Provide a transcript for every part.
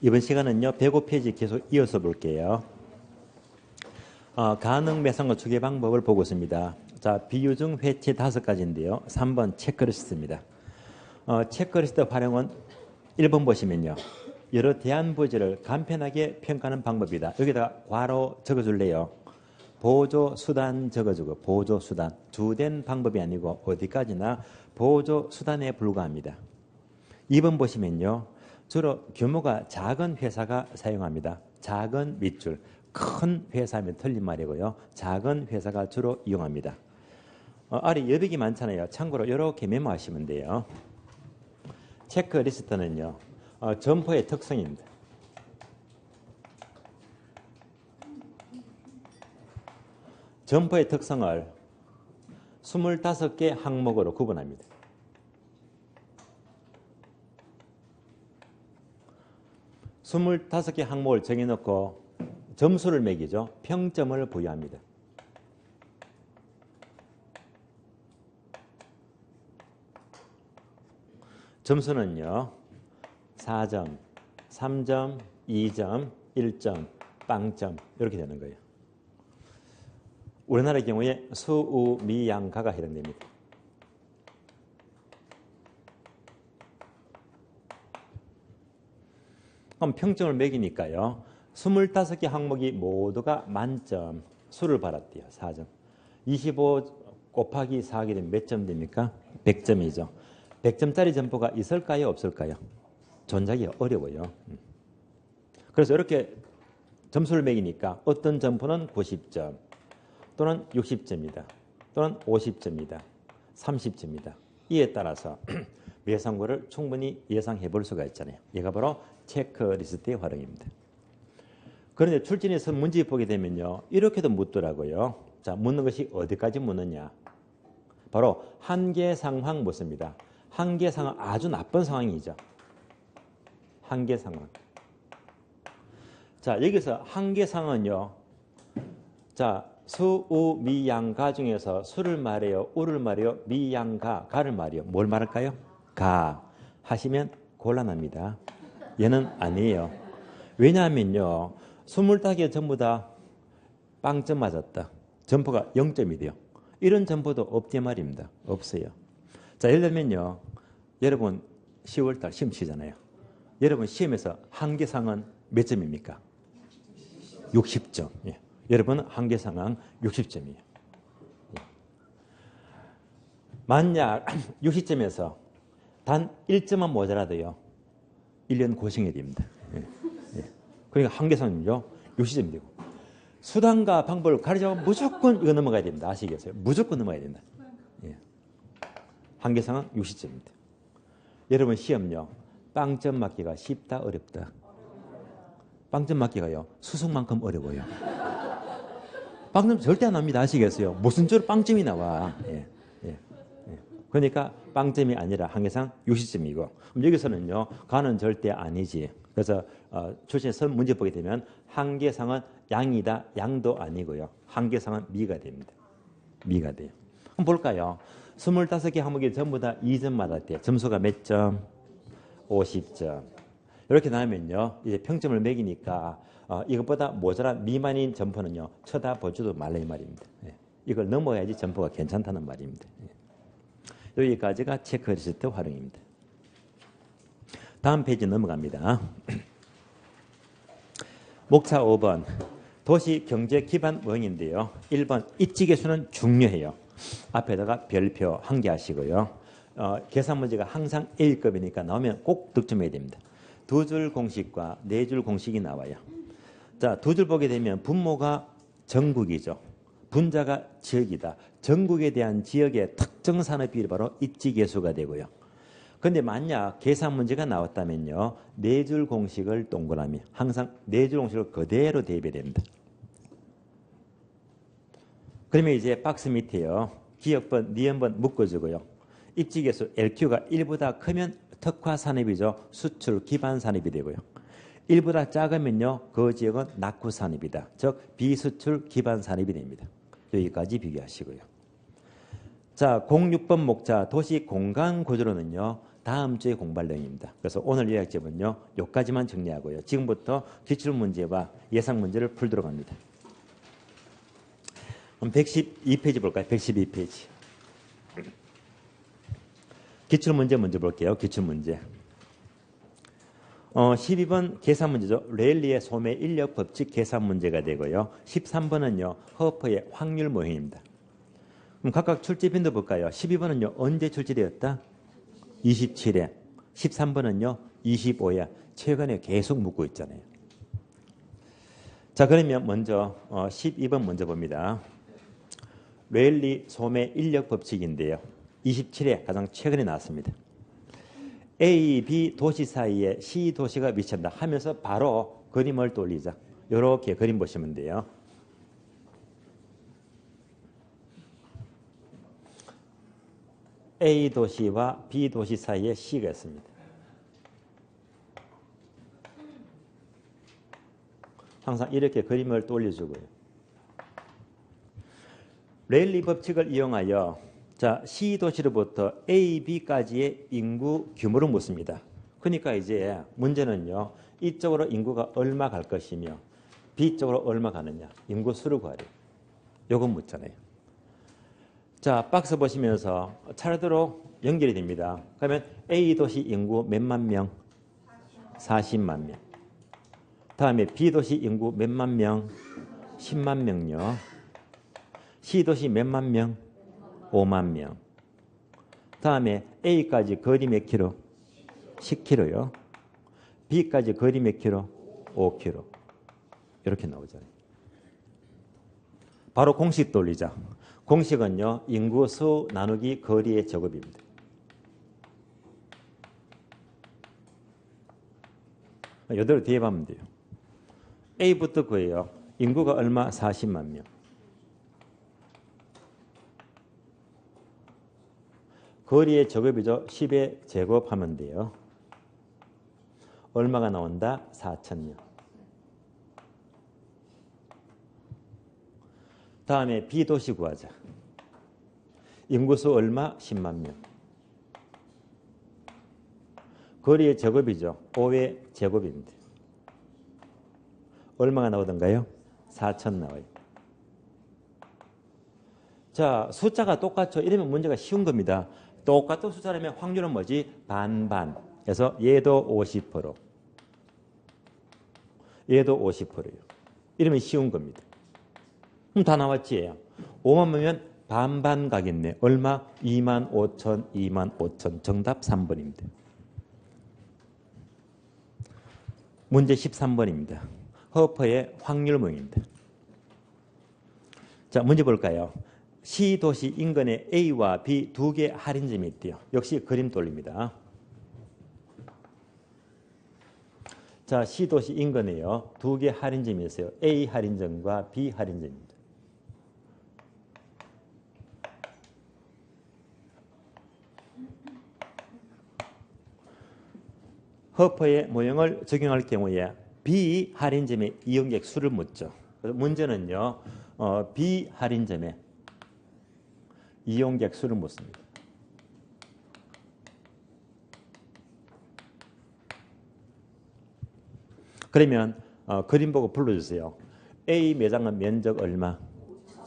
이번 시간은요, 105페이지 계속 이어서 볼게요. 가능 매상과 추계 방법을 보고 있습니다. 자, 비유중 회치 5가지인데요. 3번 체크리스트입니다. 체크리스트 활용은 1번 보시면요. 여러 대안부지를 간편하게 평가하는 방법이다. 여기다가 괄호 적어줄래요. 보조수단 적어주고, 보조수단. 주된 방법이 아니고 어디까지나 보조수단에 불과합니다. 2번 보시면요. 주로 규모가 작은 회사가 사용합니다. 작은 밑줄. 큰 회사면 틀린 말이고요. 작은 회사가 주로 이용합니다. 아래 여백이 많잖아요. 참고로 이렇게 메모하시면 돼요. 체크리스트는요. 점포의 특성입니다. 점포의 특성을 25개 항목으로 구분합니다. (25개) 항목을 정해놓고 점수를 매기죠. 평점을 부여합니다. 점수는요. 4점, 3점, 2점, 1점, 빵점 이렇게 되는 거예요. 우리나라의 경우에 수, 우, 미, 양, 가가 해당됩니다. 그럼 평점을 매기니까요. 25개 항목이 모두가 만점, 수를 받았대요. 4점. 25 곱하기 4하게 되면 몇 점 됩니까? 100점이죠. 100점짜리 점포가 있을까요? 없을까요? 존재하기 어려워요. 그래서 이렇게 점수를 매기니까 어떤 점포는 90점, 또는 60점이다, 또는 50점이다, 30점이다. 이에 따라서 매상고를 충분히 예상해 볼 수가 있잖아요. 얘가 바로 체크리스트의 활용입니다. 그런데 출전에서 문제 보게 되면요. 이렇게도 묻더라고요. 자, 묻는 것이 어디까지 묻느냐. 바로 한계 상황 묻습니다. 한계 상황 아주 나쁜 상황이죠. 한계 상황. 자, 여기서 한계 상황은요. 자, 수, 우, 미, 양, 가 중에서 수를 말해요? 우를 말해요? 미, 양, 가, 가를 말해요? 뭘 말할까요? 가 하시면 곤란합니다. 얘는 아니에요. 왜냐하면요. 25개 전부 다 빵점 맞았다. 점포가 0점이 돼요. 이런 점포도 없지 말입니다. 없어요. 자, 예를 들면요. 여러분 10월달 시험 치잖아요. 여러분 시험에서 한계상은 몇 점입니까? 60점. 예. 여러분 한계상은 60점이에요. 예. 만약 60점에서 단 1점만 모자라도요. 1년 고생해야 됩니다. 예. 예. 그러니까 한계상은요. 60점이 되고. 수단과 방법을 가르쳐 무조건 이거 넘어가야 됩니다. 아시겠어요? 무조건 넘어가야 된다. 예. 한계상은 60점입니다. 여러분 시험요. 빵점 맞기가 쉽다 어렵다. 빵점 맞기가요. 수석만큼 어려워요. 빵점 절대 안 납니다. 아시겠어요? 무슨 줄 빵점이 나와. 예. 예. 예. 그러니까 빵점이 아니라 한계상 60점이고 여기서는요. 가는 절대 아니지. 그래서 출신에서 문제 보게 되면 한계상은 양이다. 양도 아니고요. 한계상은 미가 됩니다. 미가 돼요. 한번 볼까요? 25개 항목이 전부 다 2점 맞았대요. 점수가 몇 점? 50점. 이렇게 나오면요. 이제 평점을 매기니까 이것보다 모자란 미만인 점포는요. 쳐다보지도 말라 이 말입니다. 예. 이걸 넘어야지 점포가 괜찮다는 말입니다. 예. 여기까지가 체크리스트 활용입니다. 다음 페이지 넘어갑니다. 목차 5번. 도시 경제 기반 모형인데요. 1번 입지계수는 중요해요. 앞에다가 별표 한 개 하시고요. 계산 문제가 항상 A급이니까 나오면 꼭 득점해야 됩니다. 2줄 공식과 4줄 공식이 나와요. 자, 2줄 보게 되면 분모가 전국이죠. 분자가 지역이다. 전국에 대한 지역의 특정 산업 비율이 바로 입지계수가 되고요. 그런데 만약 계산 문제가 나왔다면요. 4줄 공식을 동그라미 항상 4줄 공식을 그대로 대입해야 됩니다. 그러면 이제 박스 밑에요. 기역번, 니은번 묶어주고요. 입지계수 LQ가 1보다 크면 특화산업이죠. 수출 기반 산업이 되고요. 1보다 작으면요. 그 지역은 낙후 산업이다. 즉 비수출 기반 산업이 됩니다. 여기까지 비교하시고요. 자, 06번 목차 도시 공간 구조로는요. 다음 주에 공부할 내용입니다. 그래서 오늘 요약점은요. 여기까지만 정리하고요. 지금부터 기출문제와 예상문제를 풀도록 합니다. 그럼 112페이지 볼까요? 112페이지. 기출문제 먼저 볼게요. 기출문제. 12번 계산문제죠. 레일리의 소매 인력 법칙 계산문제가 되고요. 13번은요. 허퍼의 확률 모형입니다. 그럼 각각 출제 빈도 볼까요? 12번은요. 언제 출제되었다? 27회. 13번은요. 25회. 최근에 계속 묻고 있잖아요. 자, 그러면 먼저 12번 먼저 봅니다. 레일리 소매 인력 법칙인데요. 27회 가장 최근에 나왔습니다. A, B 도시 사이에 C 도시가 위치한다 하면서 바로 그림을 돌리자. 이렇게 그림 보시면 돼요. A 도시와 B 도시 사이에 C가 있습니다. 항상 이렇게 그림을 돌려주고요. 레일리 법칙을 이용하여 자, C 도시로부터 A, B까지의 인구 규모를 묻습니다. 그러니까 이제 문제는요. 이쪽으로 인구가 얼마 갈 것이며 B쪽으로 얼마 가느냐. 인구 수를 구하래요. 요건 묻잖아요. 자, 박스 보시면서 차례대로 연결이 됩니다. 그러면 A 도시 인구 몇만 명? 40만 명. 다음에 B 도시 인구 몇만 명? 10만 명요. C 도시 몇만 명? 5만 명. 다음에 A까지 거리 몇 킬로? 10킬로요. B까지 거리 몇 킬로? 5킬로. 이렇게 나오잖아요. 바로 공식 돌리자. 공식은요. 인구수 나누기 거리의 제곱입니다. 이대로 뒤에 보면 돼요. A부터 구해요. 인구가 얼마? 40만 명. 거리의 제곱이죠. 10의 제곱하면 돼요. 얼마가 나온다? 4,000명. 다음에 B도시 구하자. 인구수 얼마? 10만 명. 거리의 제곱이죠. 5의 제곱입니다. 얼마가 나오던가요? 4,000 나와요. 자, 숫자가 똑같죠. 이러면 문제가 쉬운 겁니다. 똑같은 숫자라면 확률은 뭐지? 반반. 그래서 얘도 50%. 얘도 50%예요. 이러면 쉬운 겁니다. 그럼 다 나왔지? 5만 명이면 반반 가겠네. 얼마? 2만 5천, 2만 5천. 정답 3번입니다. 문제 13번입니다. 허퍼의 확률 모형입니다. 자, 문제 볼까요? C 도시 인근에 A와 B 두 개 할인점이 있대요. 역시 그림 돌립니다. 자, C 도시 인근에요. 두 개 할인점이 있어요. A 할인점과 B 할인점입니다. 허퍼의 모형을 적용할 경우에 B 할인점의 이용객 수를 묻죠. 문제는요. B 할인점의 이용객 수를 묻습니다. 그러면 그림 보고 불러주세요. A 매장은 면적 얼마?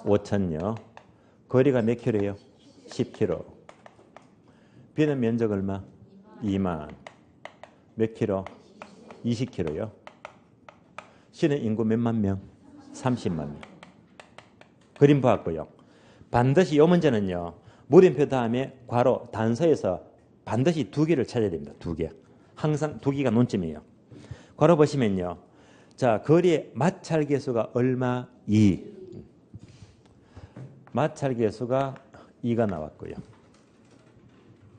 5,000여. 거리가 몇 킬로예요? 10킬로. B는 면적 얼마? 2만. 몇 킬로? 20킬로요. C는 인구 몇만 명? 30만 명. 그림 보았고요. 반드시 이 문제는요. 물음표 다음에 괄호 단서에서 반드시 두 개를 찾아야 됩니다. 두 개. 항상 두 개가 논점이에요. 괄호 보시면요. 자, 거리의 마찰 계수가 얼마? 2. 마찰 계수가 2가 나왔고요.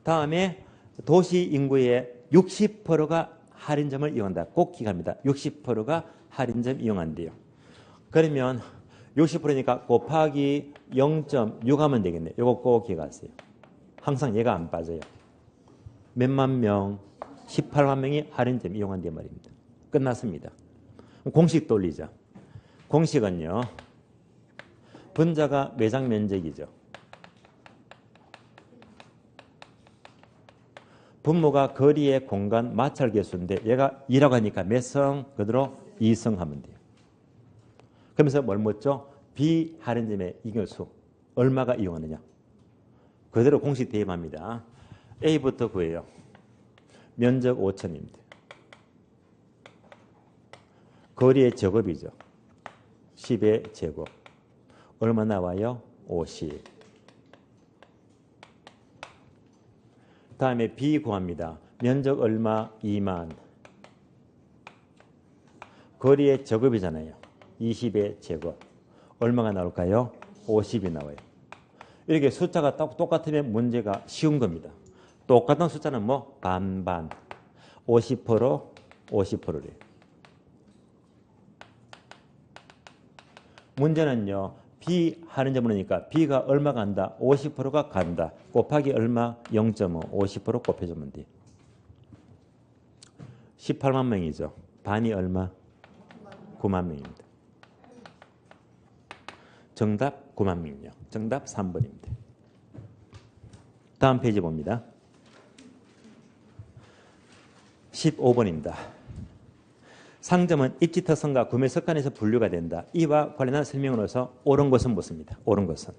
다음에 도시 인구의 60%가 할인점을 이용한다. 꼭 기억합니다. 60%가 할인점 이용한대요. 그러면 60%니까 곱하기 0.6 하면 되겠네요. 이거 꼭 기억하세요. 항상 얘가 안 빠져요. 몇만 명? 18만 명이 할인점 이용한대 말입니다. 끝났습니다. 공식 돌리자. 공식은요. 분자가 매장 면적이죠. 분모가 거리의 공간 마찰 계수인데 얘가 2라고 하니까 몇 성? 그대로 2성 하면 돼요. 그러면서 뭘 묻죠? 비할인점의 이결수 얼마가 이용하느냐. 그대로 공식 대입합니다. A부터 구해요. 면적 5천입니다. 거리의 제곱이죠. 10의 제곱. 얼마 나와요? 50. 다음에 B 구합니다. 면적 얼마? 2만. 거리의 제곱이잖아요. 20의 제곱. 얼마가 나올까요? 50이 나와요. 이렇게 숫자가 똑같으면 문제가 쉬운 겁니다. 똑같은 숫자는 뭐? 반반. 50%, 50%래요. 문제는요. B 하는 점으로니까 B가 얼마 간다? 50%가 간다. 곱하기 얼마? 0.5. 50% 곱해주면 돼. 18만 명이죠. 반이 얼마? 9만 명입니다. 정답 9만 명이요. 정답 3번입니다. 다음 페이지 봅니다. 15번입니다. 상점은 입지 특성과 구매 습관에서 분류가 된다. 이와 관련한 설명으로서 옳은 것은 묻습니다. 옳은 것은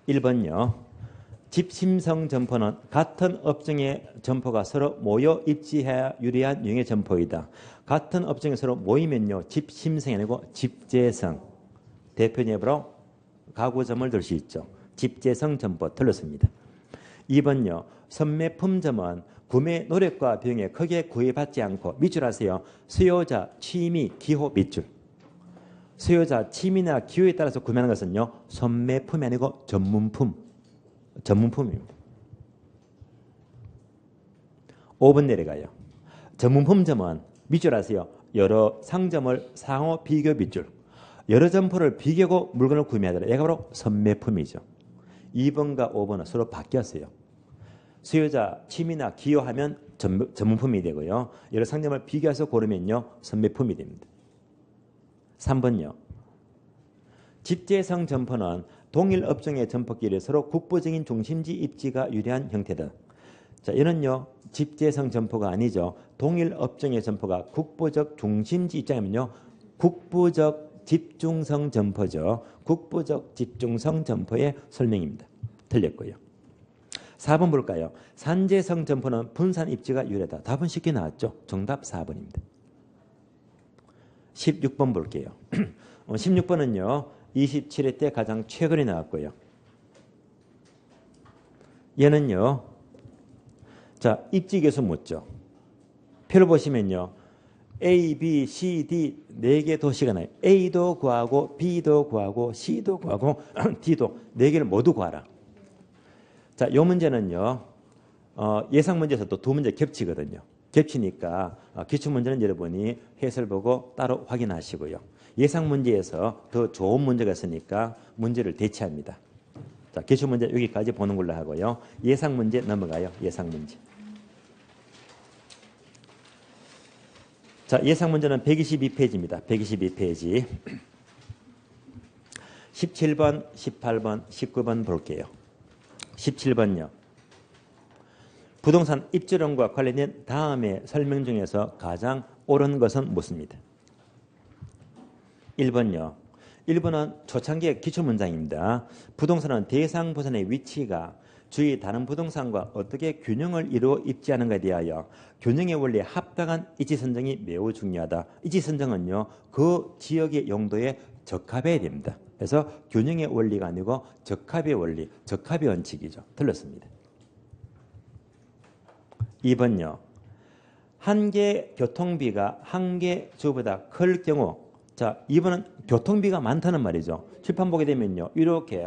1번요. 집심성 점포는 같은 업종의 점포가 서로 모여 입지해야 유리한 유형의 점포이다. 같은 업종에 서로 모이면요. 집심성이 아니고 집재성. 대표 예부로 가구점을 들 수 있죠. 집재성 점포 틀렸습니다. 2번요. 선매품점은 구매 노력과 비용에 크게 구애받지 않고 밑줄 하세요. 수요자, 취미, 기호 밑줄. 수요자, 취미나 기호에 따라서 구매하는 것은요. 선매품이 아니고 전문품. 전문품입니다. 5번 내려가요. 전문품점은 밑줄 하세요. 여러 상점을 상호 비교 밑줄. 여러 점포를 비교하고 물건을 구매하더라. 얘가 바로 선매품이죠. 2번과 5번은 서로 바뀌었어요. 수요자, 취미나 기호하면 전문품이 되고요. 여러 상점을 비교해서 고르면요. 선매품이 됩니다. 3번요. 집재성 점포는 동일 업종의 점포끼리 서로 국부적인 중심지 입지가 유리한 형태다. 자, 이는요. 집재성 점포가 아니죠. 동일 업종의 점포가 국부적 중심지 입장이면요. 국부적 집중성 점포죠. 국부적 집중성 점포의 설명입니다. 틀렸고요. 4번 볼까요? 산재성 점포는 분산 입지가 유리하다. 답은 쉽게 나왔죠. 정답 4번입니다. 16번 볼게요. 16번은요. 27회 때 가장 최근에 나왔고요. 얘는요. 자, 입지 계수 묻죠. 표를 보시면요. A, B, C, D 4개 도시가 나요. A도 구하고 B도 구하고 C도 구하고 D도 4개를 모두 구하라. 자, 이 문제는요. 예상 문제에서도 두 문제 겹치거든요. 겹치니까 기출문제는 여러분이 해설 보고 따로 확인하시고요. 예상 문제에서 더 좋은 문제가 있으니까 문제를 대체합니다. 자, 기출문제 여기까지 보는 걸로 하고요. 예상 문제 넘어가요. 예상 문제. 자, 예상 문제는 122페이지입니다. 122페이지. 17번, 18번, 19번 볼게요. 17번요. 부동산 입지론과 관련된 다음의 설명 중에서 가장 옳은 것은 묻습니다. 1번요. 1번은 초창기의 기출문장입니다. 부동산은 대상 부산의 위치가 주위 다른 부동산과 어떻게 균형을 이루어 입지하는가에 대하여 균형의 원리에 합당한 입지 선정이 매우 중요하다. 입지 선정은요. 그 지역의 용도에 적합해야 됩니다. 그래서 균형의 원리가 아니고 적합의 원리, 적합의 원칙이죠. 틀렸습니다. 2번요. 한 개 교통비가 한 개 주보다 클 경우, 자, 2번은 교통비가 많다는 말이죠. 칠판 보게 되면요. 이렇게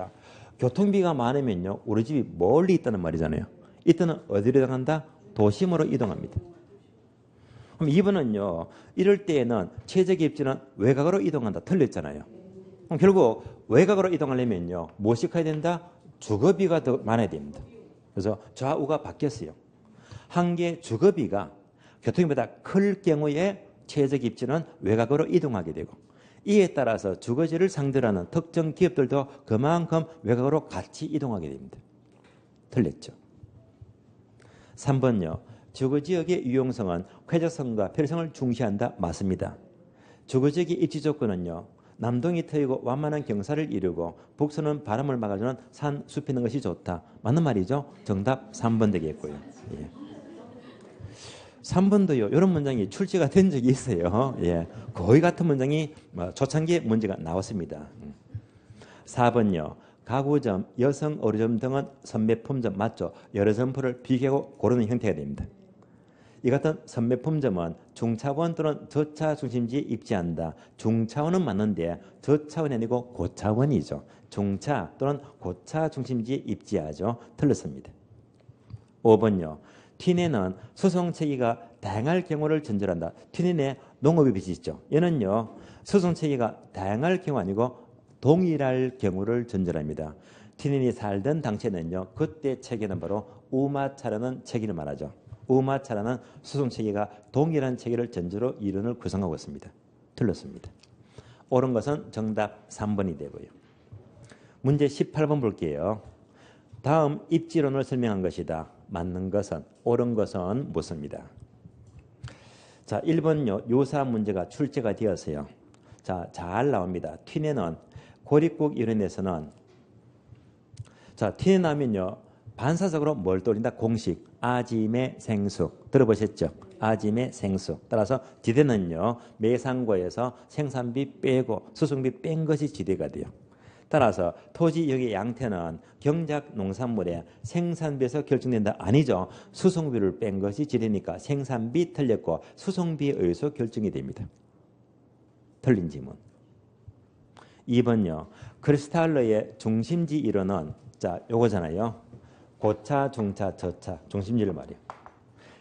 교통비가 많으면요. 우리 집이 멀리 있다는 말이잖아요. 이때는 어디로 이동한다? 도심으로 이동합니다. 그럼 2번은요. 이럴 때에는 최적의 입지는 외곽으로 이동한다. 틀렸잖아요. 그럼 결국 외곽으로 이동하려면요. 무엇이 커야 된다? 주거비가 더 많아야 됩니다. 그래서 좌우가 바뀌었어요. 한 개 주거비가 교통비보다 클 경우에 최적 입지는 외곽으로 이동하게 되고 이에 따라서 주거지를 상대로 하는 특정 기업들도 그만큼 외곽으로 같이 이동하게 됩니다. 틀렸죠. 3번요. 주거지역의 유용성은 쾌적성과 편의성을 중시한다. 맞습니다. 주거지역의 입지 조건은요. 남동이 트이고 완만한 경사를 이루고 북서는 바람을 막아주는 산, 숲이 있는 것이 좋다. 맞는 말이죠? 정답 3번 되겠고요. 예. 3번도요. 이런 문장이 출제가 된 적이 있어요. 예. 거의 같은 문장이 초창기에 문제가 나왔습니다. 4번요. 가구점, 여성 의류점 등은 선매품점 맞죠? 여러 점포를 비교하고 고르는 형태가 됩니다. 이 같은 선매품점은 중차원 또는 저차 중심지에 입지한다. 중차원은 맞는데 저차원이 아니고 고차원이죠. 중차 또는 고차 중심지에 입지하죠. 틀렸습니다. 5번요. 튀네는 수송체계가 다양할 경우를 전제한다. 튀네에 농업이 비치죠. 얘는요. 수송체계가 다양할 경우 아니고 동일할 경우를 전제합니다. 튀넨이 살던 당시에는요. 그때 체계는 바로 우마차라는 체계를 말하죠. 우마차라는 수송체계가 동일한 체계를 전제로 이론을 구성하고 있습니다. 틀렸습니다. 옳은 것은 정답 3번이 되고요. 문제 18번 볼게요. 다음 입지론을 설명한 것이다. 맞는 것은, 옳은 것은 무엇입니다. 자, 1번요. 요사 문제가 출제가 되었어요. 자, 잘 나옵니다. 튀네는 고립국 이론에서는 자, 튀네 나면요. 반사적으로 뭘 떠올린다? 공식. 아짐의 생수. 들어보셨죠? 아짐의 생수. 따라서 지대는요. 매상고에서 생산비 빼고 수송비 뺀 것이 지대가 돼요. 따라서 토지역의 양태는 경작 농산물의 생산비에서 결정된다. 아니죠. 수송비를 뺀 것이 지대니까 생산비 틀렸고 수송비에 의해서 결정이 됩니다. 틀린 지문. 2번요. 크리스탈러의 중심지 이론은 자, 요거잖아요. 고차, 중차, 저차, 중심지를 말이에요.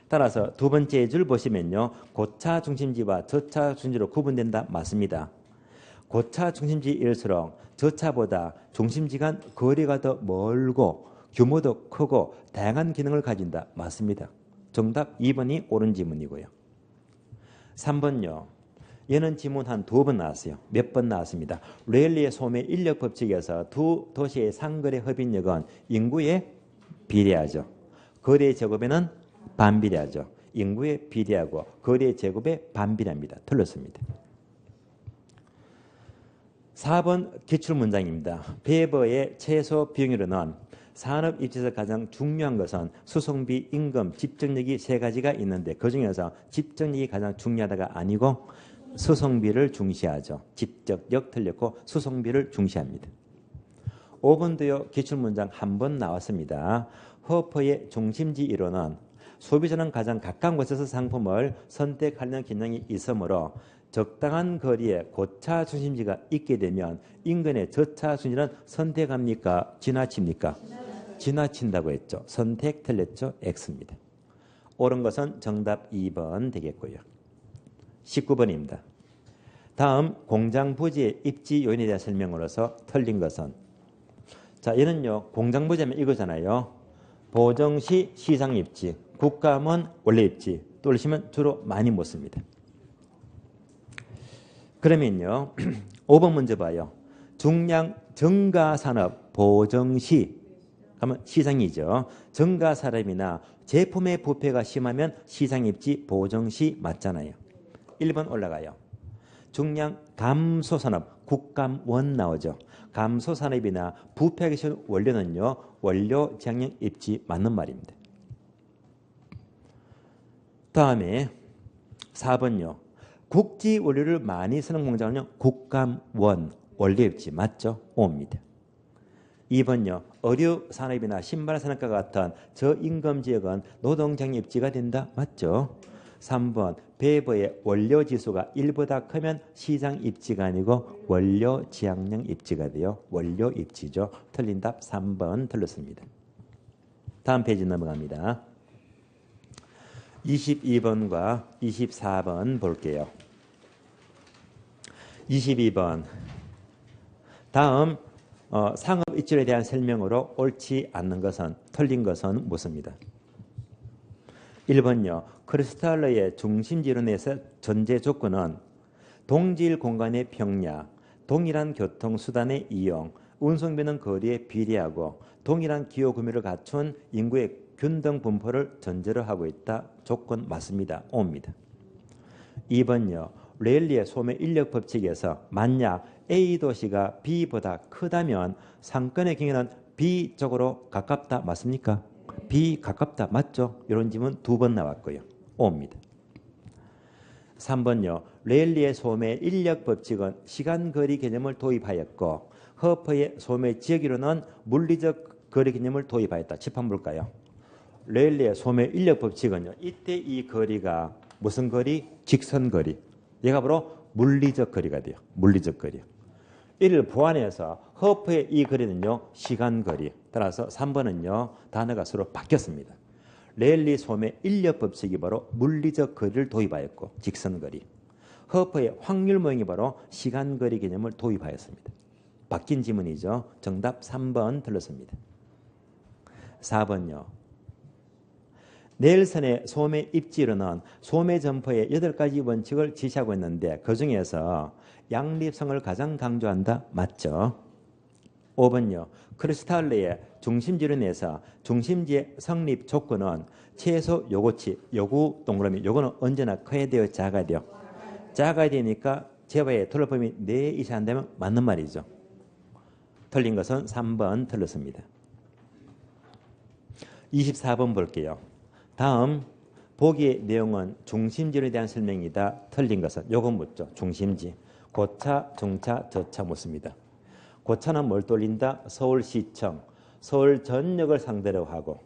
따라서 두 번째 줄 보시면요. 고차 중심지와 저차 중심지로 구분된다. 맞습니다. 고차 중심지일수록 저차보다 중심지 간 거리가 더 멀고 규모도 크고 다양한 기능을 가진다. 맞습니다. 정답 2번이 옳은 지문이고요. 3번요. 얘는 지문 한 2번 나왔어요. 몇 번 나왔습니다. 레일리의 소매 인력 법칙에서 두 도시의 상거래 흡인력은 인구에 비례하죠. 거리의 제곱에는 반비례하죠. 인구에 비례하고 거리의 제곱에 반비례합니다. 틀렸습니다. 4번 기출문장입니다. 베버의 최소 비용이론은 산업 입지에서 가장 중요한 것은 수송비, 임금, 집정력이 세 가지가 있는데 그중에서 집정력이 가장 중요하다가 아니고 수송비를 중시하죠. 집적력 틀렸고 수송비를 중시합니다. 5번도요. 기출문장 한 번 나왔습니다. 허퍼의 중심지 이론은 소비자는 가장 가까운 곳에서 상품을 선택하려는 기능이 있으므로 적당한 거리에 고차 중심지가 있게 되면 인근의 저차 중심지는 선택합니까? 지나칩니까? 지나친다고 했죠. 선택 틀렸죠? X입니다. 옳은 것은 정답 2번 되겠고요. 19번입니다. 다음 공장 부지의 입지 요인에 대한 설명으로서 틀린 것은 자, 얘는요. 공장 부지하면 이거잖아요. 보정시 시장 입지, 국감은 원래 입지, 뚫으시면 주로 많이 못 씁니다. 그러면요. 5번 문제 봐요. 중량 정가산업 보정시 하면 시장이죠. 정가산업이나 제품의 부패가 심하면 시장 입지 보정시 맞잖아요. 1번 올라가요. 중량 감소산업 국감원 나오죠. 감소산업이나 부패하기 쉬운 원료는요. 원료 지향형 입지 맞는 말입니다. 다음에 4번요. 국지 원료를 많이 쓰는 공장은요. 국감원 원료 입지 맞죠? O입니다. 2번요. 의류 산업이나 신발 산업과 같은 저임금 지역은 노동장 입지가 된다. 맞죠? 3번 베버의 원료 지수가 1보다 크면 시장 입지가 아니고 원료 지향형 입지가 돼요. 원료 입지죠. 틀린 답 3번 틀렸습니다. 다음 페이지 넘어갑니다. 22번과 24번 볼게요. 22번 다음 상업 입지에 대한 설명으로 옳지 않는 것은 틀린 것은 무엇입니다. 1번요. 크리스탈러의 중심지론에서 전제 조건은 동질 공간의 평야, 동일한 교통수단의 이용, 운송비는 거리에 비례하고 동일한 기호 구매를 갖춘 인구의 균등 분포를 전제로 하고 있다. 조건 맞습니다. O입니다. 2번요. 레일리의 소매 인력 법칙에서 만약 A 도시가 B보다 크다면 상권의 경우는 B 쪽으로 가깝다. 맞습니까? B 가깝다. 맞죠? 이런 질문 2번 나왔고요. O입니다. 3번요. 레일리의 소매 인력 법칙은 시간 거리 개념을 도입하였고 허퍼의 소매 지역이론은 물리적 거리 개념을 도입하였다. 집 한번 볼까요? 레일리의 소매 인력 법칙은요. 이때 이 거리가 무슨 거리? 직선 거리. 얘가 바로 물리적 거리가 돼요. 물리적 거리. 이를 보완해서 허퍼의 이 거리는요. 시간 거리. 따라서 3번은요. 단어가 서로 바뀌었습니다. 레일리 소매 인력 법칙이 바로 물리적 거리를 도입하였고 직선 거리. 허퍼의 확률 모형이 바로 시간 거리 개념을 도입하였습니다. 바뀐 지문이죠. 정답 3번 틀렸습니다. 4번요. 네일선의 소매 입지로는 소매 점퍼의 8가지 원칙을 지시하고 있는데 그중에서 양립성을 가장 강조한다. 맞죠? 5번요. 크리스탈레의 중심지론에서 중심지의 성립 조건은 최소 요구치, 요구 동그라미, 요거는 언제나 커야 돼요? 작아야 돼요? 작아야 되니까 제바의 돌려범위 4 이상 되면 맞는 말이죠. 틀린 것은 3번 틀렸습니다. 24번 볼게요. 다음 보기의 내용은 중심지에 대한 설명이다. 틀린 것은 요거 묻죠. 중심지. 고차, 중차, 저차 묻습니다. 고차는 뭘 돌린다? 서울시청, 서울 전역을 상대로 하고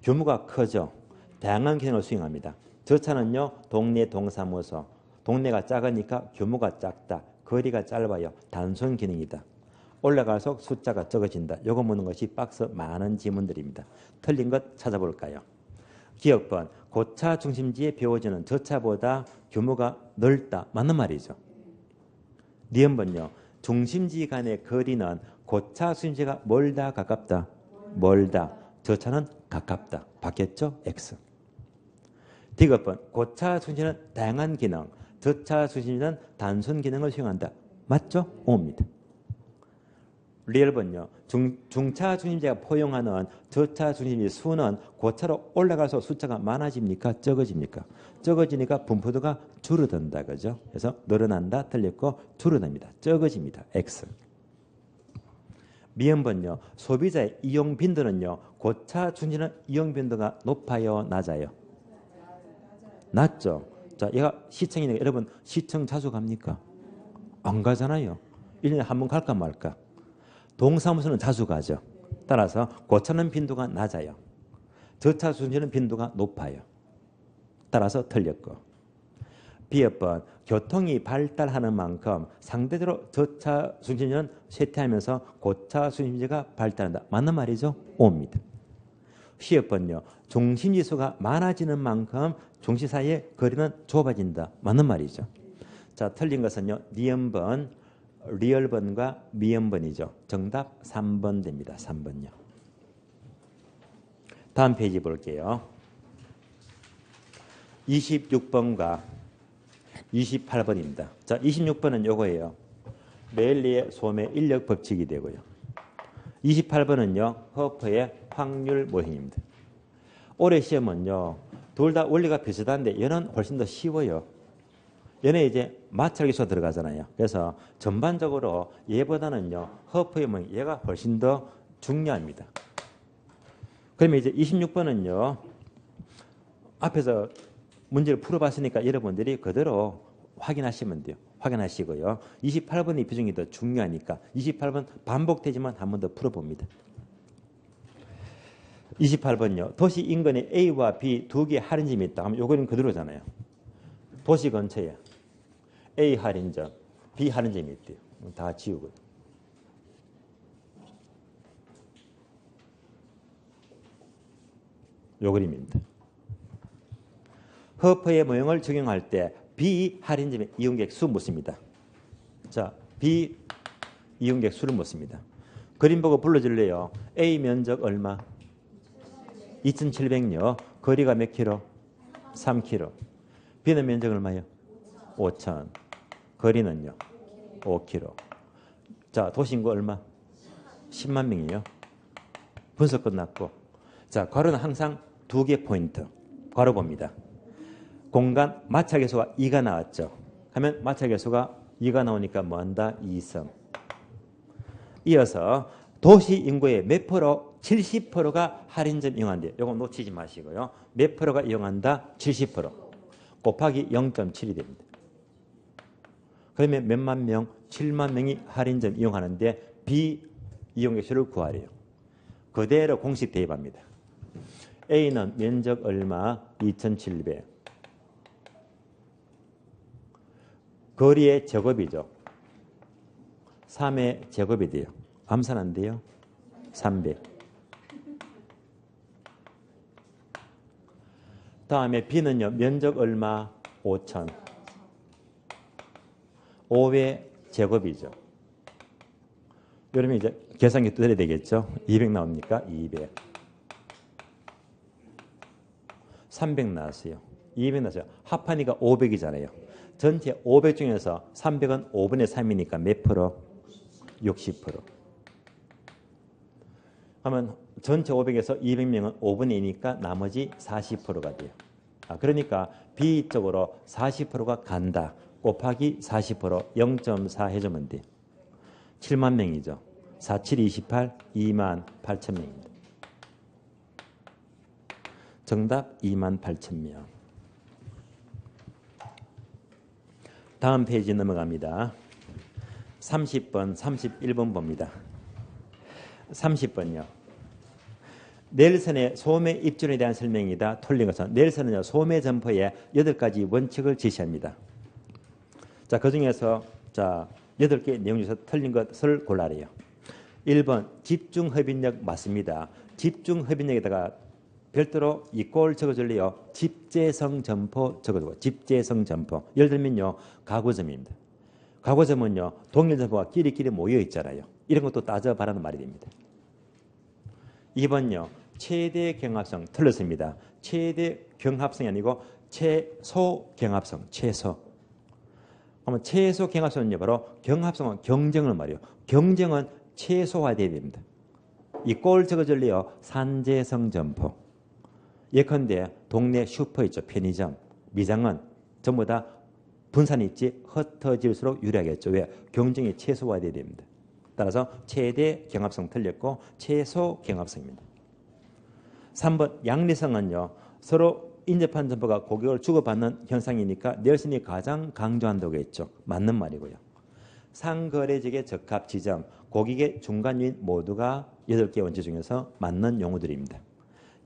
규모가 크죠. 다양한 기능을 수행합니다. 저차는요. 동네 동사무소. 동네가 작으니까 규모가 작다. 거리가 짧아요. 단순 기능이다. 올라갈수록 숫자가 적어진다. 요거 묻는 것이 박스 많은 지문들입니다. 틀린 것 찾아볼까요? 기억번. 고차 중심지의 배워지는 저차보다 규모가 넓다. 맞는 말이죠. 니은번요. 중심지 간의 거리는 고차 중심지가 멀다 가깝다. 멀다. 저차는 가깝다. 바뀌었죠? X. 디귿번. 고차 중심지는 다양한 기능. 저차 중심지는 단순 기능을 수행한다. 맞죠? O입니다. 리얼번요. 중차 중심지가 포용하는 저차 중심지 수는 고차로 올라가서 숫자가 많아집니까? 적어집니까? 적어지니까 분포도가 줄어든다. 그죠? 그래서 늘어난다. 틀렸고 줄어듭니다. 적어집니다. X. 미음번요. 소비자의 이용 빈도는요. 고차 중심지는 이용 빈도가 높아요? 낮아요? 낮죠. 자, 얘가 시청이니까 여러분 시청 자주 갑니까? 안 가잖아요. 1년에 한 번 갈까 말까? 동사무소는 자주 가죠. 따라서 고차는 빈도가 낮아요. 저차 순위는 빈도가 높아요. 따라서 틀렸고. B번. 교통이 발달하는 만큼 상대적으로 저차 순위는 쇠퇴하면서 고차 순위가 발달한다. 맞는 말이죠? O입니다. C번요. 중심지수가 많아지는 만큼 중심 사이의 거리는 좁아진다. 맞는 말이죠. 자, 틀린 것은요. 니은번. 리얼번과 미음번이죠. 정답 3번 됩니다. 3번요. 다음 페이지 볼게요. 26번과 28번입니다. 자, 26번은 요거예요. 레일리의 소매 인력 법칙이 되고요. 28번은요. 허퍼의 확률 모형입니다. 올해 시험은요. 둘 다 원리가 비슷한데 얘는 훨씬 더 쉬워요. 얘네 이제 마찰기수가 들어가잖아요. 그래서 전반적으로 얘보다는요. 허퍼의 모형 얘가 훨씬 더 중요합니다. 그러면 이제 26번은요. 앞에서 문제를 풀어봤으니까 여러분들이 그대로 확인하시면 돼요. 확인하시고요. 28번이 비중이 더 중요하니까 28번 반복되지만 한 번 더 풀어봅니다. 28번요. 도시 인근에 A와 B 두 개의 할인점이 있다 하면 요거는 그대로잖아요. 도시 근처에 A 할인점, B 할인점이 있대요. 다 지우고. 요 그림입니다. 허퍼의 모형을 적용할 때 B 할인점의 이용객 수 묻습니다. 자, B 이용객 수를 묻습니다. 그림 보고 불러줄래요? A 면적 얼마? 2,700요. 거리가 몇 킬로? 3킬로. B는 면적 얼마요? 5,000. 거리는요? 5킬로. 자, 도시 인구 얼마? 10만 명이요. 분석 끝났고. 자, 괄호는 항상 두 개 포인트. 괄호 봅니다. 공간 마찰계수가 2가 나왔죠. 하면 마찰계수가 2가 나오니까 뭐한다? 2성. 이어서 도시 인구의 몇 프로? 70%가 할인점 이용한대요. 이거 놓치지 마시고요. 몇 프로가 이용한다? 70%. 곱하기 0.7이 됩니다. 그러면 몇만 명? 7만 명이 할인점 이용하는데 비이용객수를 구하래요. 그대로 공식 대입합니다. A는 면적 얼마? 2,700. 거리의 제곱이죠. 3의 제곱이 돼요. 암산 안 돼요? 300. 다음에 B는요. 면적 얼마? 5,000. 5의 제곱이죠. 그러면 이제 계산기 뜯어야 되겠죠. 200 나옵니까? 200. 300 나왔어요. 200 나왔어요. 합하니까 500이잖아요. 전체 500 중에서 300은 5분의 3이니까 몇 프로? 60%. 그러면 전체 500에서 200명은 5분의 2니까 나머지 40%가 돼요. 그러니까 B 쪽으로 40%가 간다. 곱하기 40% 0.4 해주면 돼요. 7만 명이죠. 4, 7, 28, 2만 8천 명입니다. 정답 2만 8천 명. 다음 페이지 넘어갑니다. 30번, 31번 봅니다. 30번요. 넬슨의 소매 입준에 대한 설명이다. 틀린 것은 넬슨은요. 소매 점포에 8가지 원칙을 제시합니다. 자, 그중에서 자, 8개 내용 중에서 틀린 것을 골라래요. 1번 집중흡인력 맞습니다. 집중흡인력에다가 별도로 이꼴 적어줄래요. 집재성 점포 적어주고 집재성 점포. 예를 들면요. 가구점입니다. 가구점은요. 동일 점포가 끼리끼리 모여 있잖아요. 이런 것도 따져봐라는 말이 됩니다. 2번요. 최대 경합성 틀렸습니다. 최대 경합성이 아니고 최소 경합성. 최소. 그러면 최소 경합성은요. 바로 경합성은 경쟁을 말이에요. 경쟁은 최소화돼야 됩니다. 이꼴 적어줄래요. 산재성 점포. 예컨대 동네 슈퍼 있죠. 편의점, 미장은 전부 다 분산이 있지 흩어질수록 유리하겠죠. 왜? 경쟁이 최소화돼야 됩니다. 따라서 최대 경합성 틀렸고 최소 경합성입니다. 3번 양리성은요. 서로 인접한 점포가 고객을 주고받는 현상이니까 넬슨이 가장 강조한다고 했죠. 맞는 말이고요. 상거래직의 적합 지점, 고객의 중간인 모두가 8개 원칙 중에서 맞는 용어들입니다.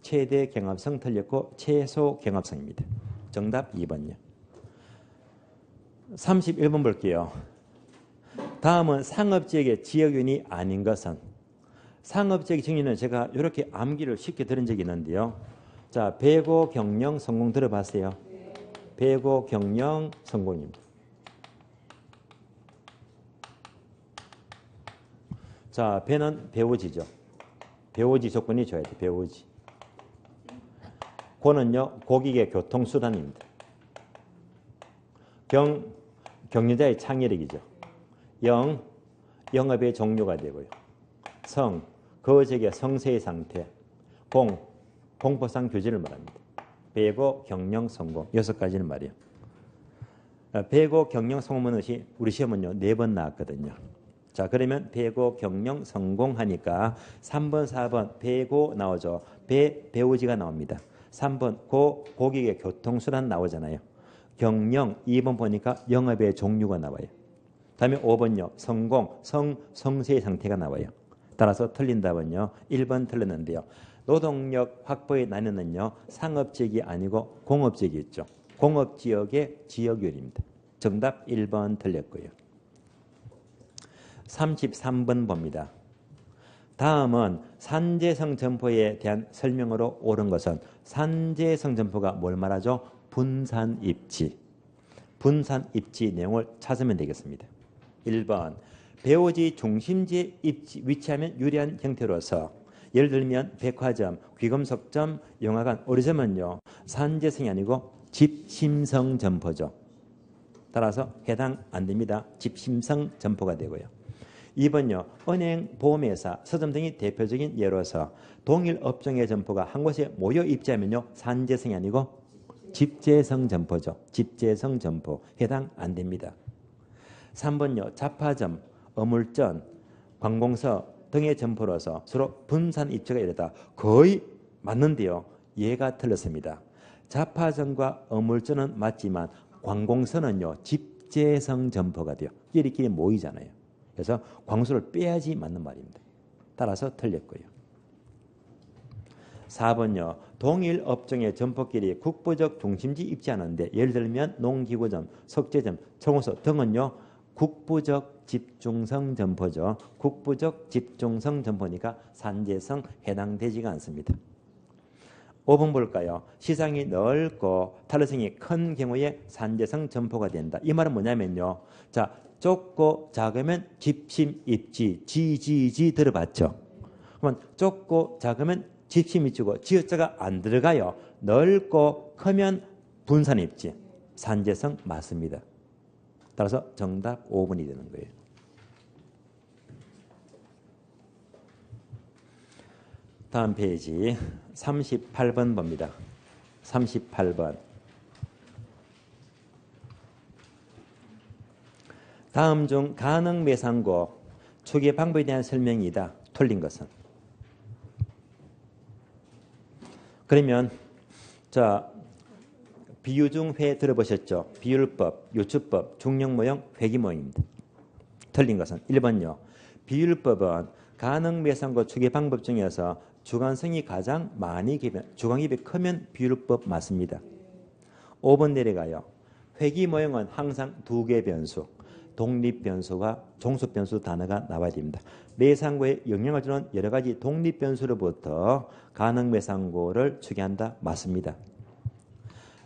최대 경합성 틀렸고 최소 경합성입니다. 정답 2번요. 31번 볼게요. 다음은 상업지역의 지역윤이 아닌 것은 상업지역 정의는 제가 이렇게 암기를 쉽게 들은 적이 있는데요. 자, 배고 경영 성공 들어봤어요? 배고 경영 성공입니다. 자, 배는 배우지죠. 배우지 조건이 줘야 돼. 배우지. 고는요. 고객의 교통수단입니다. 경영자의 창의력이죠. 영업의 종료가 되고요. 거적의 성세의 상태. 공포상 규제를 말합니다. 배고 경영 성공 6가지는 말이에요. 배고 경영 성공은 우리 시험은요 4번 나왔거든요. 자, 그러면 배고 경영 성공하니까 3번, 4번 배고 나오죠. 배우지가 나옵니다. 3번 고객의 교통수단 나오잖아요. 경영 2번 보니까 영업의 종류가 나와요. 다음에 5번요. 성세의 상태가 나와요. 따라서 틀린 답은요. 1번 틀렸는데요. 노동력 확보의 난이도는요. 상업지역이 아니고 공업지역이 있죠. 공업지역의 지역율입니다. 정답 1번 틀렸고요. 33번 봅니다. 다음은 산재성 점포에 대한 설명으로 옳은 것은 산재성 점포가 뭘 말하죠? 분산입지. 분산입지 내용을 찾으면 되겠습니다. 1번 배우지 중심지에 위치하면 유리한 형태로서 예를 들면 백화점, 귀금속점, 영화관, 의료점은요. 산재성이 아니고 집심성 점포죠. 따라서 해당 안 됩니다. 집심성 점포가 되고요. 2번요. 은행, 보험회사, 서점 등이 대표적인 예로서 동일 업종의 점포가 한 곳에 모여 입지하면요. 산재성이 아니고 집재성 점포죠. 집재성 점포 해당 안 됩니다. 3번요. 잡화점, 어물전, 관공서 등의 점포로서 서로 분산 입지가 이르다. 거의 맞는데요. 얘가 틀렸습니다. 잡화점과 어물전은 맞지만 관공서는요. 집재성 점포가 돼요. 이리끼리 모이잖아요. 그래서 광수를 빼야지 맞는 말입니다. 따라서 틀렸고요. 4번요. 동일 업종의 점포끼리 국부적 중심지 입지하는데 예를 들면 농기구점, 석재점, 청호소 등은요. 국부적 집중성 점포죠. 국부적 집중성 점포니까 산재성 해당되지가 않습니다. 5번 볼까요? 시장이 넓고 탄력성이 큰 경우에 산재성 점포가 된다. 이 말은 뭐냐면요. 자, 좁고 작으면 집심 입지, 지지지 들어봤죠? 그러면 좁고 작으면 집심 입지고 지어자가 안 들어가요. 넓고 크면 분산 입지, 산재성 맞습니다. 따라서 정답 5번이 되는 거예요. 다음 페이지 38번 봅니다. 38번. 다음 중 가능 매상고 추계 방법에 대한 설명이다. 틀린 것은. 그러면 자 비유중회 들어보셨죠? 비율법, 요추법, 중력모형, 회기모형입니다. 틀린 것은 1번요. 비율법은 가능 매상고 추계 방법 중에서 주관성이 가장 많이 주관기입이 크면 비율법 맞습니다. 5번 내려가요. 회기모형은 항상 두 개 변수, 독립변수와 종속변수 단어가 나와야 됩니다. 매상고에 영향을 주는 여러 가지 독립변수로부터 가능 매상고를 추계한다. 맞습니다.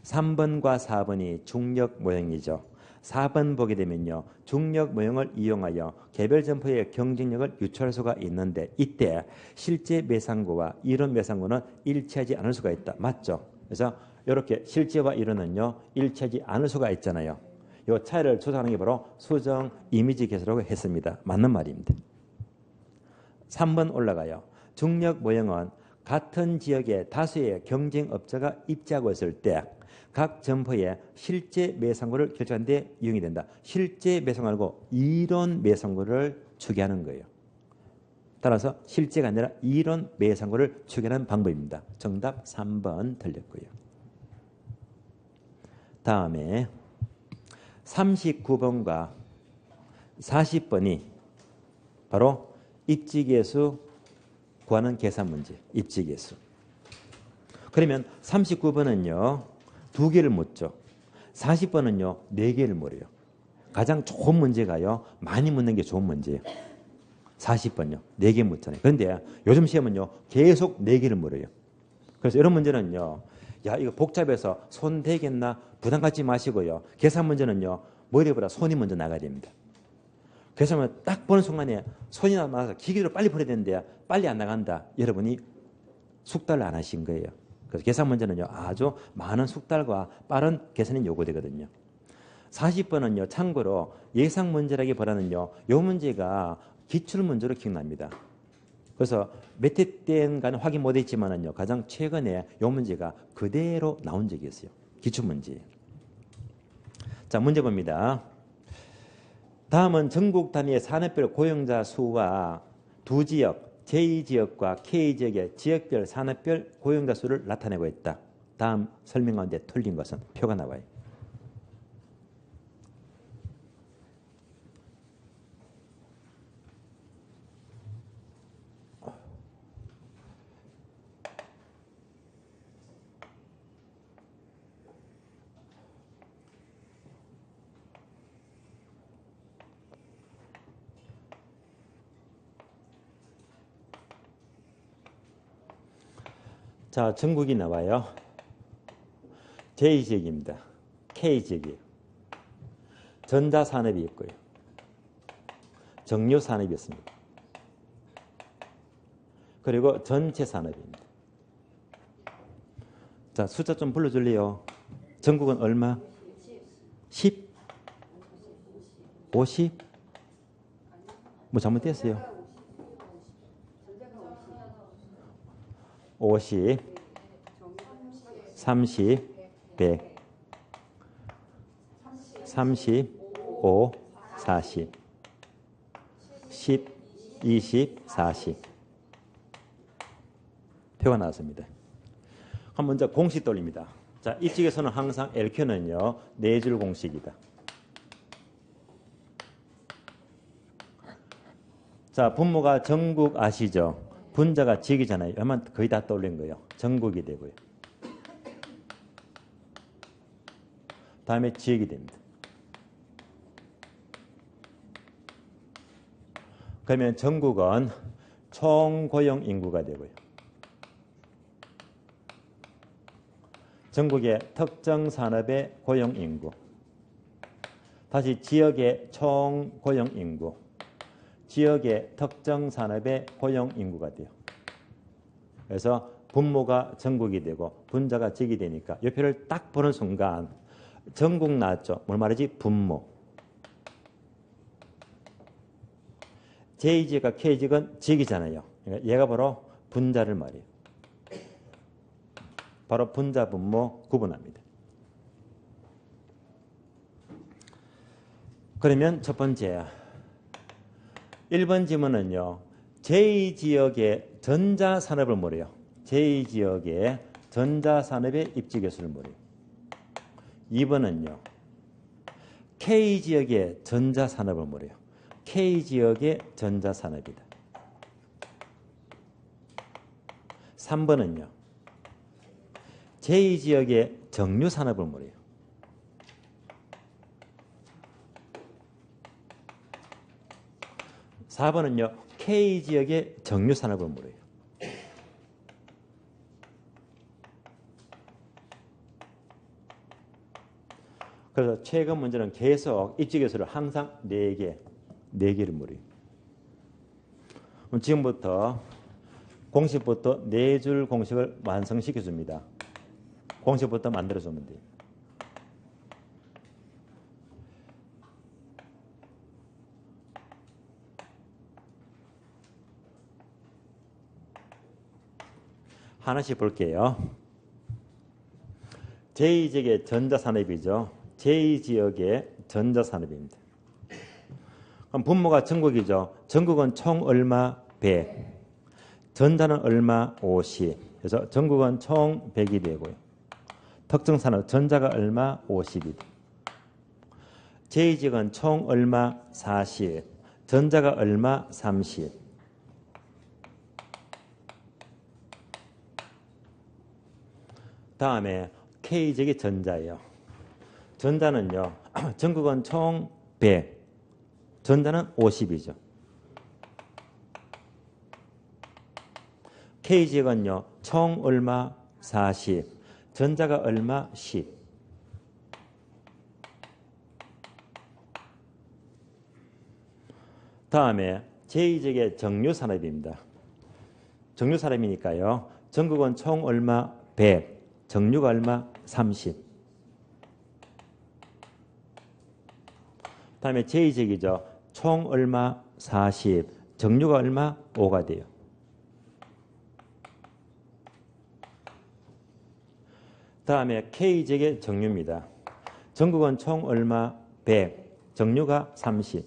3번과 4번이 중력 모형이죠. 4번 보게 되면요. 중력 모형을 이용하여 개별 점포의 경쟁력을 유추할 수가 있는데 이때 실제 매상고와 이론 매상고는 일치하지 않을 수가 있다. 맞죠? 그래서 이렇게 실제와 이론은요. 일치하지 않을 수가 있잖아요. 이 차이를 조사하는 게 바로 수정 이미지 개수라고 했습니다. 맞는 말입니다. 3번 올라가요. 중력 모형은 같은 지역에 다수의 경쟁업자가 입지하고 있을 때 각 점포의 실제 매상고를 결정하는 데 이용이 된다. 실제 매상고 말고 이론 매상고를 추계하는 거예요. 따라서 실제가 아니라 이론 매상고를 추계하는 방법입니다. 정답 3번 틀렸고요. 다음에 39번과 40번이 바로 입지계수 구하는 계산 문제, 입지계수. 그러면 39번은요. 두 개를 묻죠. 40번은요. 네 개를 물어요. 가장 좋은 문제가요. 많이 묻는 게 좋은 문제예요. 40번요. 네 개 묻잖아요. 그런데 요즘 시험은요. 계속 네 개를 물어요. 그래서 이런 문제는요. 야 이거 복잡해서 손 대겠나 부담 갖지 마시고요. 계산 문제는요. 머리보다 손이 먼저 나가야 됩니다. 계산을 딱 보는 순간에 손이 나가서 기계로 빨리 풀어야 되는데 빨리 안 나간다. 여러분이 숙달을 안 하신 거예요. 그래서 계산 문제는요. 아주 많은 숙달과 빠른 계산이 요구되거든요. 40번은요. 참고로 예상 문제라기보다는요. 이 문제가 기출 문제로 기억납니다. 그래서 몇 해 때인가는 확인 못했지만은요. 가장 최근에 이 문제가 그대로 나온 적이 있어요. 기출 문제. 자, 문제 봅니다. 다음은 전국 단위의 산업별 고용자 수와 두 지역, 제2지역과 K지역의 지역별 산업별 고용자 수를 나타내고 있다. 다음 설명 가운데 틀린 것은 표가 나와요. 자, 전국이 나와요. 제2지역입니다. K지역이에요. 전자산업이 있고요. 정유산업이 있습니다. 그리고 전체산업입니다. 자, 숫자 좀 불러줄래요? 전국은 얼마? 10? 50? 뭐 잘못됐어요? 50, 30, 100, 35, 40, 10, 20, 40. 표가 나왔습니다. 그럼 먼저 공식 돌립니다. 자, 입직에서는 항상 LQ는요, 4줄 공식이다. 자, 분모가 전국 아시죠? 분자가 직이잖아요. 그러면 거의 다 떠올린 거예요. 전국이 되고요. 다음에 지역이 됩니다. 그러면 전국은 총고용 인구가 되고요. 전국의 특정 산업의 고용 인구. 다시 지역의 총고용 인구. 지역의 특정 산업의 고용 인구가 돼요. 그래서 분모가 전국이 되고 분자가 직이 되니까 이 표를 딱 보는 순간 전국 나왔죠. 뭘 말하지? 분모. J지역과 K지역은 직이잖아요. 그러니까 얘가 바로 분자를 말해요. 바로 분자 분모 구분합니다. 그러면 첫 번째 1번 지문은요. J지역의 전자산업을 물어요. J지역의 전자산업의 입지교수를 물어요. 2번은요. K지역의 전자산업을 물어요. K지역의 전자산업이다. 3번은요. J지역의 정유산업을 물어요. 4번은요. K지역의 정유산업을 물어요. 그래서 최근 문제는 계속 입지교수를 항상 4개를 물어요. 그럼 지금부터 공식부터 4줄 공식을 완성시켜 줍니다. 공식부터 만들어주면 돼요. 하나씩 볼게요. J지역의 전자산업이죠. J지역의 전자산업입니다. 그럼 분모가 전국이죠. 전국은 총 얼마? 100. 전자는 얼마? 50. 그래서 전국은 총 100이 되고요. 특정산업 전자가 얼마? 50이 돼. J지역은 총 얼마? 40. 전자가 얼마? 30. 다음에 K지역이 전자예요. 전자는요. 전국은 총 100. 전자는 50이죠. K지역은요. 총 얼마? 40. 전자가 얼마? 10. 다음에 J지역의 정유산업입니다. 정유산업이니까요. 전국은 총 얼마? 100. 정유가 얼마? 30. 다음에 J지역이죠. 총 얼마? 40. 정유가 얼마? 5가 돼요. 다음에 K지역의 정유입니다. 전국은 총 얼마? 100. 정유가 30.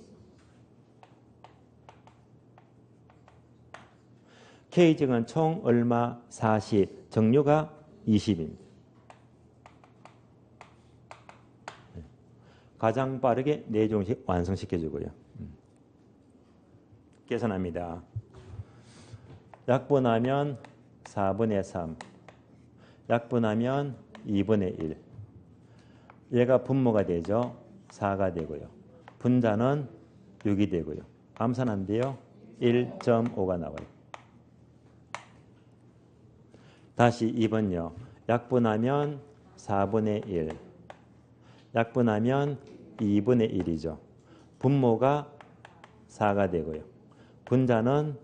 K지역은 총 얼마? 40. 정유가 20입니다. 가장 빠르게 4종씩 완성시켜주고요. 계산합니다. 약분하면 4분의 3. 약분하면 2분의 1. 얘가 분모가 되죠. 4가 되고요. 분자는 6이 되고요. 암산한대요. 1.5가 나와요. 다시 2번요. 약분하면 4분의 1. 약분하면 2분의 1이죠. 분모가 4가 되고요. 분자는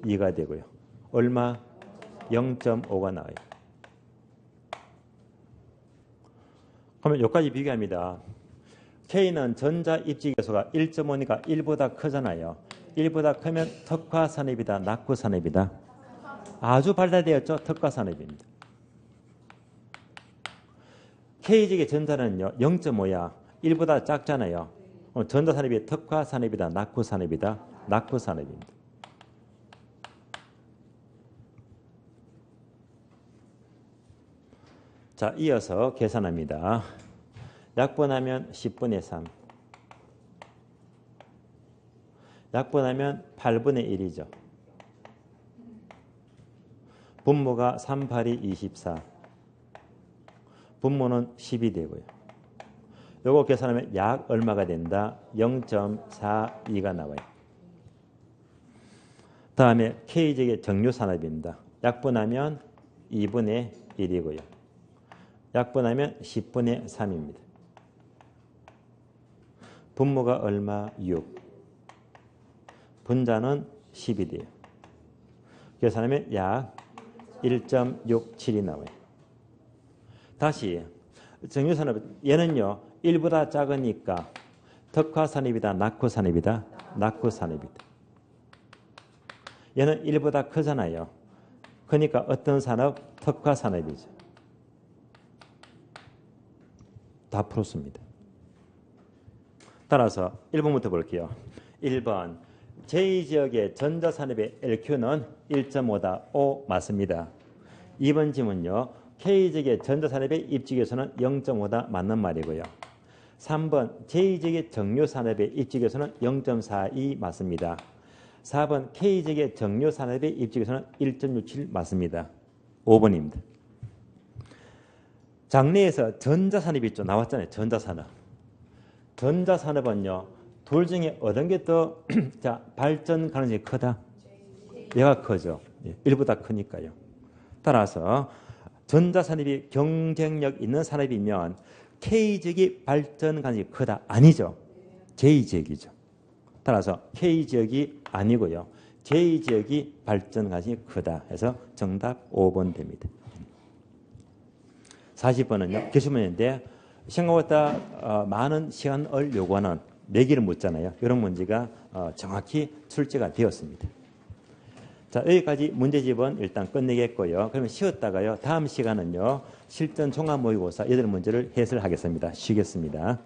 2가 되고요. 얼마? 0.5가 나와요. 그러면 여기까지 비교합니다. K는 전자 입지 계수가 1.5니까 1보다 크잖아요. 1보다 크면 특화산업이다, 낙후산업이다. 아주 발달되었죠. 특화산업입니다. K직의 전자는요. 0.5야. 1보다 작잖아요. 전자산업이 특화산업이다, 낙후산업이다, 낙후산업입니다. 자, 이어서 계산합니다. 약분하면 10분의 3. 약분하면 8분의 1이죠. 분모가 3, 8이 24. 분모는 10이 되고요. 요거 계산하면 약 얼마가 된다? 0.42가 나와요. 다음에 K직의 정류산업입니다. 약분하면 2분의 1이고요. 약분하면 10분의 3입니다. 분모가 얼마? 6. 분자는 10이 돼요. 계산하면 약 1.67이 나와요. 다시 정유산업 얘는요. 1보다 작으니까 특화산업이다, 낙후산업이다, 낙후산업이다. 얘는 1보다 크잖아요. 그러니까 어떤 산업? 특화산업이죠. 다 풀었습니다. 따라서 1번부터 볼게요. 1번 제2지역의 전자산업의 LQ는 1.5다. 5 맞습니다. 2번 질문요. K지역의 전자산업의 입지교수는 0.5다. 맞는 말이고요. 3번 제2지역의 정유산업의 입지교수는 0.42 맞습니다. 4번 K지역의 정유산업의 입지교수는 1.67 맞습니다. 5번입니다. 장래에서 전자산업이 좀 나왔잖아요. 전자산업. 전자산업은요. 둘 중에 어떤 게 더 발전 가능성이 크다? 얘가 크죠. 1보다 크니까요. 따라서 전자산업이 경쟁력 있는 산업이면 K지역이 발전 가능성이 크다? 아니죠. J지역이죠. 따라서 K지역이 아니고요. J지역이 발전 가능성이 크다 해서 정답 5번 됩니다. 40번은요. 기출문제인데 생각보다 많은 시간을 요구하는 4개를 묻잖아요. 이런 문제가 정확히 출제가 되었습니다. 자, 여기까지 문제집은 일단 끝내겠고요. 그러면 쉬었다가요. 다음 시간은요. 실전 종합 모의고사 8문제를 해설하겠습니다. 쉬겠습니다.